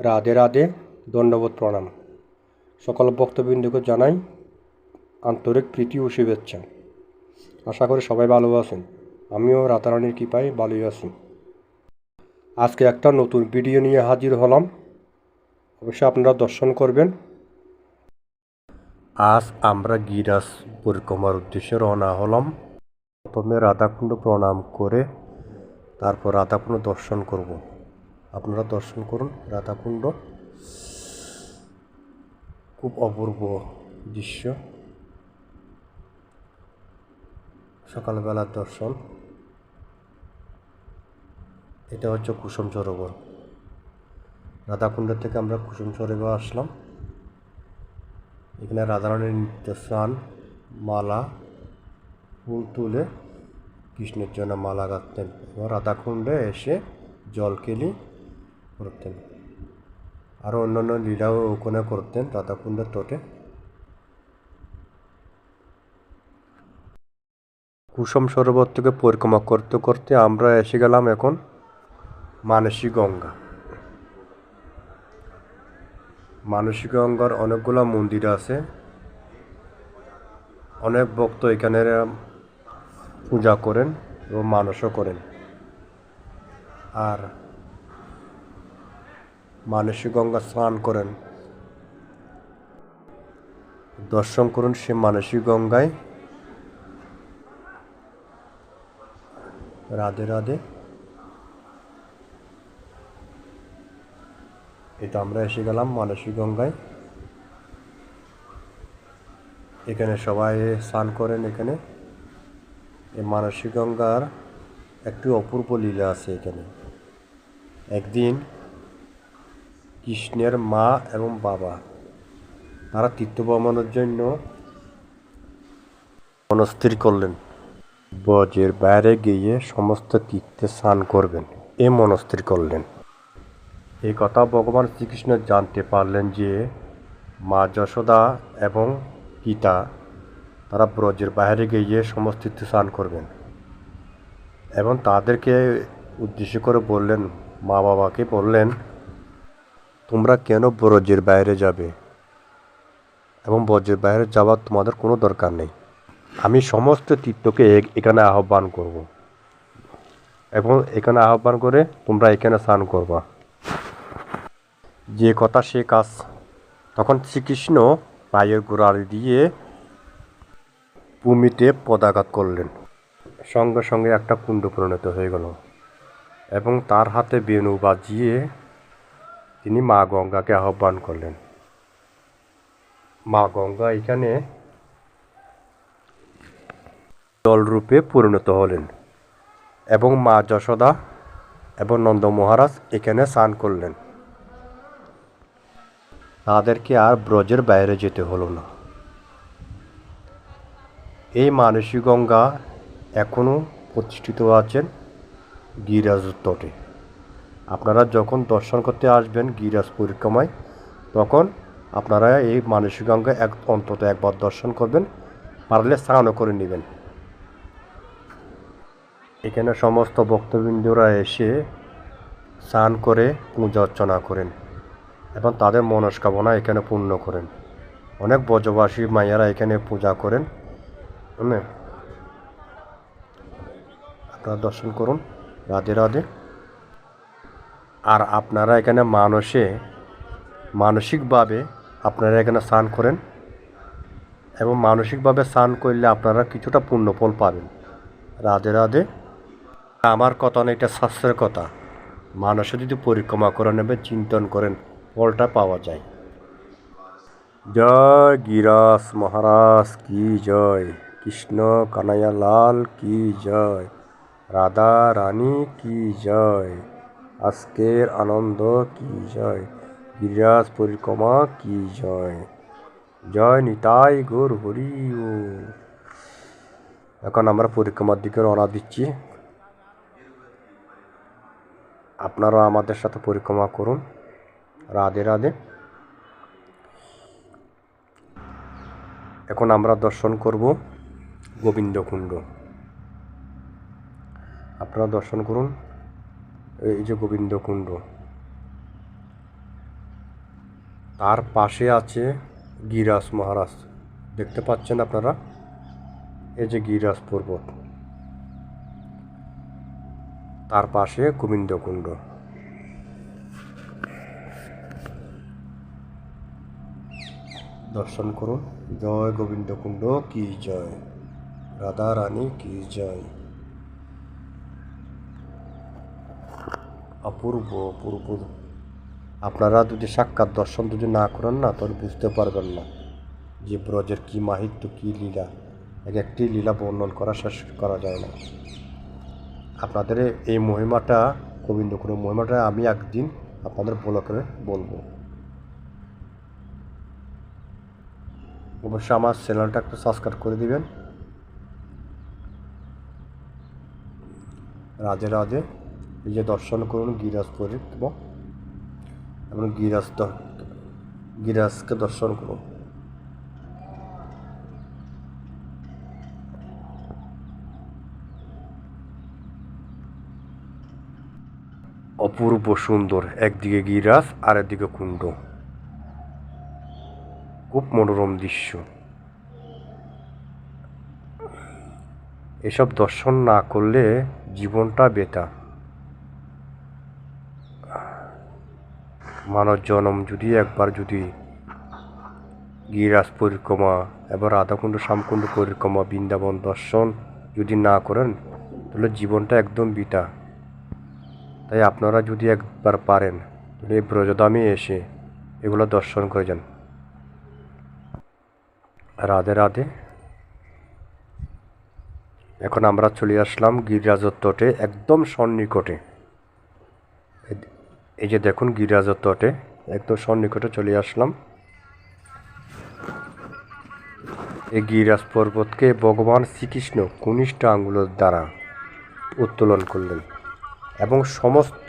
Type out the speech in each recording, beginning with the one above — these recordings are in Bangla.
রাধে রাধে, দণ্ডবোধ প্রণাম। সকল ভক্তবৃন্দকে জানাই আন্তরিক প্রীতি ও শুভেচ্ছা। আশা করি সবাই ভালো আছেন। আমিও রাধারানীর কৃপায় ভালোই আছি। আজকে একটা নতুন ভিডিও নিয়ে হাজির হলাম, অবশ্যই আপনারা দর্শন করবেন। আজ আমরা গিরাজ পরিক্রমার উদ্দেশ্যে রওনা হলাম। প্রথমে রাধাকুণ্ড প্রণাম করে তারপর রাধাকুণ্ড দর্শন করব। আপনারা দর্শন করুন রাধাকুণ্ড। খুব অপূর্ব দৃশ্য, সকালবেলার দর্শন। এটা হচ্ছে কুসুম সরোবর। রাধাকুণ্ড থেকে আমরা কুসুম সরোবর আসলাম। এখানে রাধারানীর নিত্য স্নান, মালা, ফুল তুলে কৃষ্ণের জন্য মালা গাঁথতেন এবং রাধাকুণ্ডে এসে জল কেলি করতেন। আরও অন্যান্য লীলাও ওখানে করতেন রাধাকুণ্ডের তটে। কুসুম সরোবর থেকে পরিক্রমা করতে করতে আমরা এসে গেলাম এখন মানসী গঙ্গা। মানসী গঙ্গার অনেকগুলো মন্দির আছে। অনেক ভক্ত এখানে পূজা করেন এবং মানসও করেন। আর মানসী গঙ্গা স্নান করেন, দর্শন করুন সে মানসী গঙ্গায়। রাধে রাধে। এটা আমরা এসে গেলাম মানসী গঙ্গায়। এখানে সবাই স্নান করেন। এখানে এই মানসী গঙ্গার একটি অপূর্ব লীলা আছে। এখানে একদিন কৃষ্ণের মা এবং বাবা তারা তীর্থ ভ্রমণের জন্য মনস্থির করলেন ব্রজের বাইরে গিয়ে সমস্ত তীর্থে স্নান করবেন, এ মনস্থির করলেন। এই কথা ভগবান শ্রীকৃষ্ণ জানতে পারলেন যে মা যশোদা এবং পিতা তারা ব্রজের বাইরে গিয়ে সমস্ত তীর্থে স্নান করবেন এবং তাদেরকে উদ্দেশ্য করে বললেন, মা বাবাকে বললেন, তোমরা কেন ব্রজের বাইরে যাবে এবং ব্রজের বাইরে যাওয়ার তোমাদের কোনো দরকার নেই। আমি সমস্ত তীর্থকে এখানে আহ্বান করব এবং এখানে আহ্বান করে তোমরা এখানে স্নান করবা। যে কথা সে কাজ। তখন শ্রীকৃষ্ণ পায়ের গোড়ালি দিয়ে ভূমিতে পদাঘাত করলেন। সঙ্গে সঙ্গে একটা কুণ্ড পরিণত হয়ে গেল এবং তার হাতে বেণু বাজিয়ে তিনি মা গঙ্গাকে আহ্বান করলেন। মা গঙ্গা এখানে জলরূপে পরিণত হলেন এবং মা যশোদা এবং নন্দ মহারাজ এখানে স্নান করলেন। তাদেরকে আর ব্রজের বাইরে যেতে হলো না। এই মানসী গঙ্গা এখনও প্রতিষ্ঠিত আছেন গিরিরাজ তটে। আপনারা যখন দর্শন করতে আসবেন গিরিরাজ পরিক্রমায়, তখন আপনারা এই মানসী গঙ্গা অন্তত একবার দর্শন করবেন, পারলে স্নানও করে নেবেন। এখানে সমস্ত ভক্তবৃন্দরা এসে স্নান করে পূজা অর্চনা করেন এবং তাদের মনস্কামনা এখানে পূর্ণ করেন। অনেক ব্রজবাসী মায়েরা এখানে পূজা করেন। আপনারা দর্শন করুন। রাধে রাধে। আর আপনারা এখানে মানসিকভাবে আপনারা এখানে স্নান করেন এবং মানসিকভাবে স্নান করলে আপনারা কিছুটা পুণ্যফল পাবেন। রাধে রাধে। আমার কথা না, এটা শাস্ত্রের কথা। মানুষে যদি পরিক্রমা করে নেবে, চিন্তন করেন, ফলটা পাওয়া যায়। জয় গিরাজ মহারাজ কি জয়, কৃষ্ণ কানাইয়া লাল কি জয়, রাধা রানী কি জয়, আজকের আনন্দ কি জয়, গিরিরাজ পরিক্রমা কি জয়, জয় নিতাই গৌর হরি ও। এখন আমরা পরিক্রমার দিকে রওনা দিচ্ছি। আপনারা আমাদের সাথে পরিক্রমা করুন। রাধে রাধে। এখন আমরা দর্শন করব গোবিন্দকুণ্ড। আপনারা দর্শন করুন। এই যে গোবিন্দকুণ্ড, তার পাশে আছে গিরিরাজ মহারাজ, দেখতে পাচ্ছেন আপনারা, এই যে গিরিরাজ পর্বত, তার পাশে গোবিন্দকুণ্ড। দর্শন করুন। জয় গোবিন্দকুণ্ড কি জয়, রাধা রানী কি জয়। অপূর্ব অপূর্ব। আপনারা যদি সাক্ষাৎ দর্শন যদি না করেন না, তাহলে বুঝতে পারবেন না যে ব্রজের কী মাহাত্ম্য, কী লীলা। এক একটি লীলা বর্ণন করা শেষ করা যায় না। আপনাদের এই মহিমাটা, গোবিন্দকুণ্ডের মহিমাটা আমি একদিন আপনাদের বলে করে বলবো। অবশ্যই আমার চ্যানেলটা একটু সাবস্ক্রাইব করে দিবেন। রাধে রাধে। এই যে দর্শন করুন গিরিরাজ পর্বত এবং গিরিরাজকে দর্শন করুন। অপূর্ব সুন্দর, একদিকে গিরিরাজ আর একদিকে কুণ্ড, খুব মনোরম দৃশ্য। এসব দর্শন না করলে জীবনটা বেতা। মানব জনম যদি একবার যদি গিরিরাজ পরিক্রমা এবং রাধাকুণ্ড শ্যামকুণ্ড পরিক্রমা বৃন্দাবন দর্শন যদি না করেন, তাহলে জীবনটা একদম বৃথা। তাই আপনারা যদি একবার পারেন, তাহলে এই ব্রজধামে এসে এগুলো দর্শন করে যান। রাধে রাধে। এখন আমরা চলে আসলাম গিরিরাজের তটে, একদম সন্নিকটে। এই যে দেখুন গিরিরাজের তটে একদম সন্নিকটে চলে আসলাম। এই গিরিরাজ পর্বতকে ভগবান শ্রীকৃষ্ণ কনিষ্ঠ আঙ্গুলের দ্বারা উত্তোলন করলেন এবং সমস্ত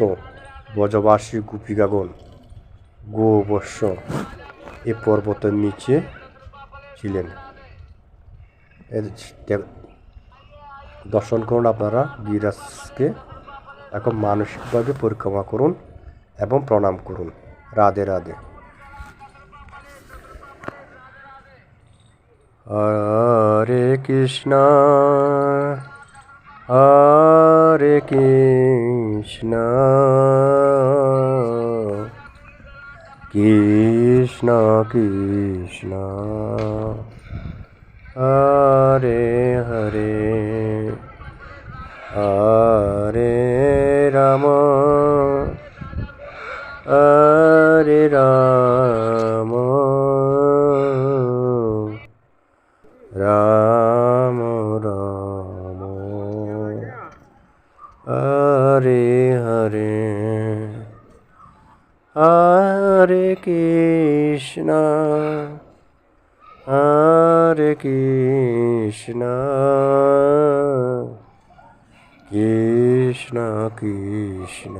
ব্রজবাসী গোপিকাগণ গোবর্ষ এই পর্বতের নিচে ছিলেন। দর্শন করুন আপনারা গিরিরাজকে, এখন মানসিকভাবে পরিক্রমা করুন এবং প্রণাম করুন। রাধে রাধে। হরে কৃষ্ণ হরে কৃষ্ণ কৃষ্ণ কৃষ্ণ হরে হরে হরে রাম হরে রাম রাম রাম হরে হরে হরে কৃষ্ণ হরে কৃষ্ণ কৃষ্ণ কৃষ্ণ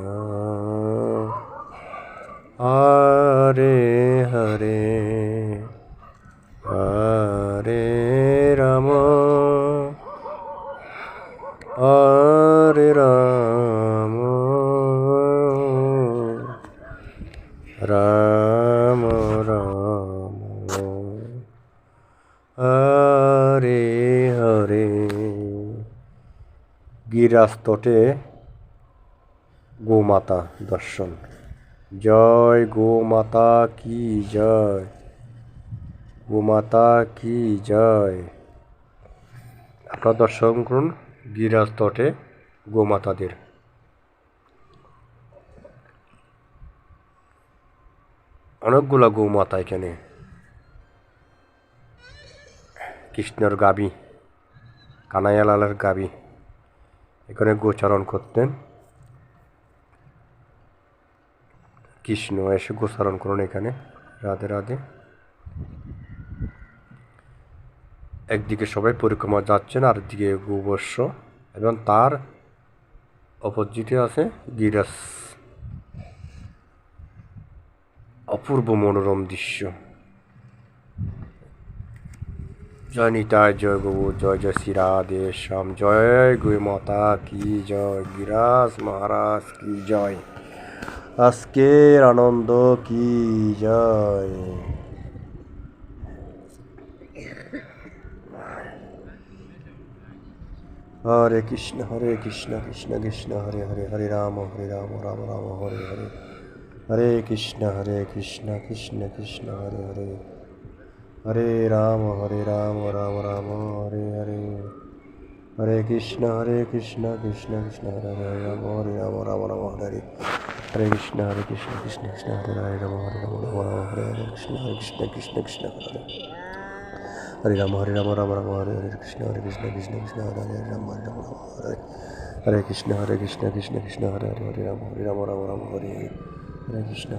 হরে হরে হরে রাম হরে রাম রাম রাম হরে হরে। গিরিরাজ তটে গোমাতা দর্শন। জয় গোমাতা কি জয়, গোমাতা কি জয়। আপনারা দর্শন করুন গিরিরাজ তটে গোমাতাদের। অনেকগুলা গোমাতা এখানে, কৃষ্ণের গাবি, কানাইয়ালালের গাবি এখানে গোচারণ করতেন। কৃষ্ণ এসে গোচারণ করুন এখানে। রাধে রাধে। একদিকে সবাই পরিক্রমা যাচ্ছেন, আর দিকে গোবর্ষ এবং তার অপোজিটে আছে গিরিরাজ। অপূর্ব মনোরম দৃশ্য। জয় নিতাই, জয় গৌ, জয় জয় শ্রী রাধে শ্যাম, জয় গো মাতা কি জয়, গিরিরাজ মহারাজ কি জয়। আজকের আনন্দ কি জয়। হরে কৃষ্ণ কৃষ্ণ কৃষ্ণ হরে হরে, হরে রাম রাম রাম হরে হরে, হরে কৃষ্ণ কৃষ্ণ কৃষ্ণ হরে হরে, হরে রাম রাম রাম হরে হরে, হরে কৃষ্ণ কৃষ্ণ কৃষ্ণ হরে হরে রাম রাম রাম হরে হরে, হরে কৃষ্ণ কৃষ্ণ কৃষ্ণ হরে হরে রাম রাম রাম হরে হরে, কৃষ্ণ কৃষ্ণ কৃষ্ণ হরে হরে, হরে রাম রাম রাম হরে হরে, কৃষ্ণ কৃষ্ণ কৃষ্ণ হরে হরে রাম রাম হরে, হরে কৃষ্ণ কৃষ্ণ হরে হরে, হরে রাম রাম হরে হরে, হরে কৃষ্ণ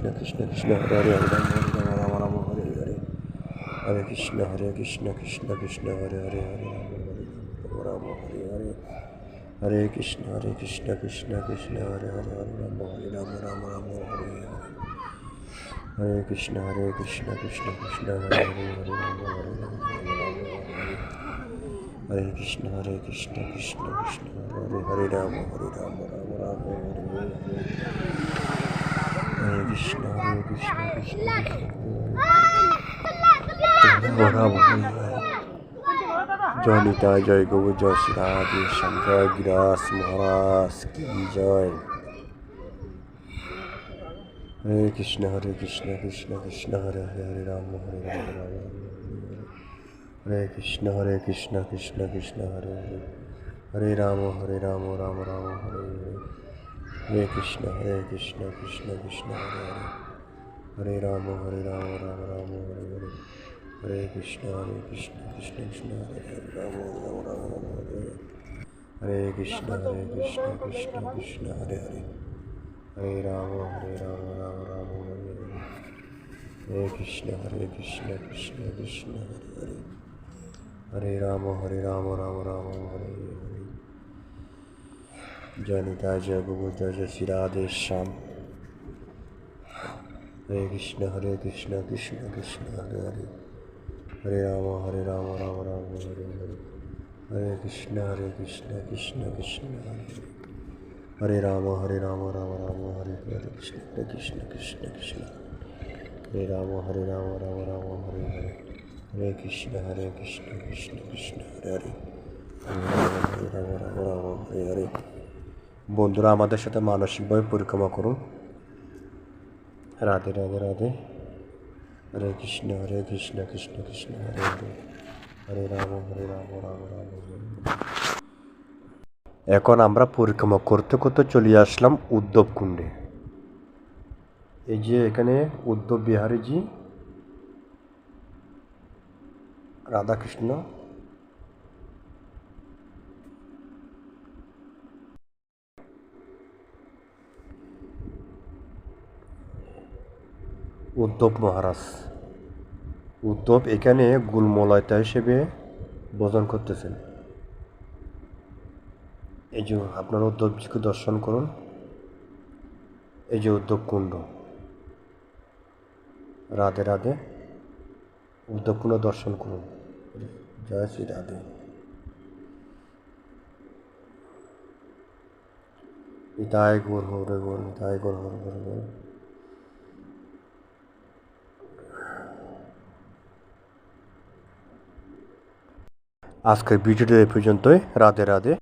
কৃষ্ণ কৃষ্ণ হরে হরে, হরে রাম রাম হরে হরে, হরে কৃষ্ণ কৃষ্ণ হরে হরে, হরে রাম হরে হরে, হরে কৃষ্ণ কৃষ্ণ হরে হরে, হরে রাম রাম হরে হরে, হরে কৃষ্ণ কৃষ্ণ কৃষ্ণ হরে হরে, হরে রাম হরে রাম হরে কৃষ্ণ কৃষ্ণ হরে হরে, হরে রাম রাম হরে হরে, হরে কৃষ্ণ কৃষ্ণ রাম জয় নিতাই, জয় গৌর, জয় শ্রী রাধে শ্যাম, জয় গিরাস মহারাজ কি জয়। হরে কৃষ্ণ কৃষ্ণ হরে হরে, হরে রাম রাম হরে কৃষ্ণ কৃষ্ণ হরে হরে, হরে রাম রাম রাম হরে হরে, হরে কৃষ্ণ কৃষ্ণ হরে হরে, হরে রাম রাম রাম হরে হরে, হরে কৃষ্ণ কৃষ্ণ হরে রাম রাম হরে হরে, হরে কৃষ্ণ কৃষ্ণ হরে হরে, হরে রাম রাম রাম হরে হরে, হরে কৃষ্ণ কৃষ্ণ হরে হরে, হরে রাম রাম রাম হরে হরে। জয় নিতাই, জয় গৌর, জয় জয় শ্রী রাধে শ্যাম। হরে কৃষ্ণ কৃষ্ণ হরে হরে, হরে রাম রাম রাম হরে হরে, হরে কৃষ্ণ কৃষ্ণ হরে হরে, হরে রাম রাম রাম হরে হরে, কৃষ্ণ কৃষ্ণ হরে রাম রাম রাম হরে হরে, হরে কৃষ্ণ কৃষ্ণ হরে হরে, হরে রাম রাম হরে হরে। বন্ধুরা, আমাদের সাথে মানসিকভাবে পরিক্রমা করুন। রাধে রাধে রাধে। হরে কৃষ্ণ কৃষ্ণ হরে হরে, হরে রাম রাম রাম হরে হরে। এখন আমরা পরিক্রমা করতে করতে চলে আসলাম উদ্ধব কুণ্ডে। এই যে এখানে উদ্ধব বিহারীজি, রাধাকৃষ্ণ, উদ্ধব মহারাজ, উদ্ধব এখানে গুলমলয়তা হিসেবে ভোজন করতেছেন। এই যে আপনারা উদ্ধবজিকে দর্শন করুন। এই যে উদ্ধব কুণ্ড। রাধে রাধে। উদ্ধব কুণ্ড দর্শন করুন। জয় শ্রী রাধে। নিতাই গৌর হরে গৌর, নিতাই গৌর হরে গৌর। আজকের ভিডিওটা এই পর্যন্তই। রাধে রাধে।